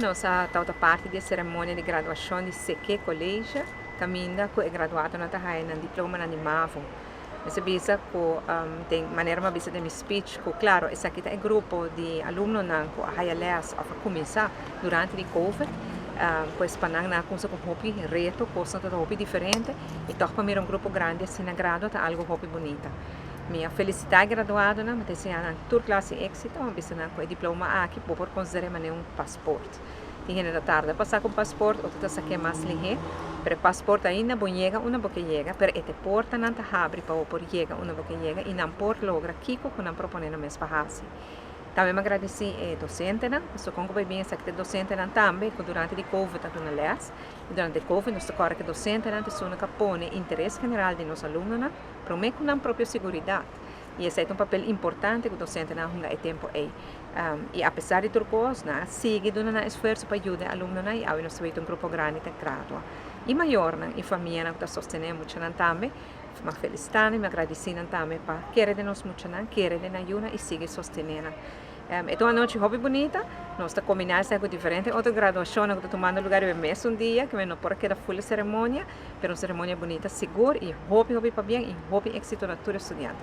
Nós estamos parte da cerimônia de graduação de CQ Colégio, caminha que é graduado na Tahai, na diploma na Nimavo. Essa visa tem maneira uma visa de meu speech, que claro, esse aqui é grupo de alunos que a Hayaleas a começar durante o Covid, pois para na coisa com hobby reto, coisa toda hobby diferente, e então para mim um grupo grande assim na grado tá algo hobby bonita. Minha felicidade graduada na mas assim na tour classe êxito, uma vez na com diploma aqui por considerar mané um passaporte. Tinha da tarde passar com passaporte, ou tudo saque mais lihe, pero passaporte ainda bom chega, uma boca chega, pero ete porta não tá abre para por chega, uma boca chega e não por logra kiko com não proponendo mais fácil. Também me agradeci docente, né? Sou como bem essa que docente não também, que durante o Covid tá dando leas, e durante o Covid nós agora que docente não tem que põe interesse general de nossos alunos, né? Para mim com a própria segurança. E esse é um papel importante que o docente não tem tempo aí. E apesar de tudo isso, né? Sigue dando esforço para ajudar alunos, né? E nós temos um grupo grande que gradua. E maior, né? E família que está sostenendo muito também. Me felicitando, me agradecendo também para querer de nós muito, né? Querer de ajuda e seguir sostenendo. Então, a noite hobby bonita, nós estamos combinando algo diferente. Outra graduação que está tomando lugar no mês dia, que não pode quedar full cerimônia, mas uma cerimônia bonita, segura e hobby para bem e hobby êxito na tua estudante.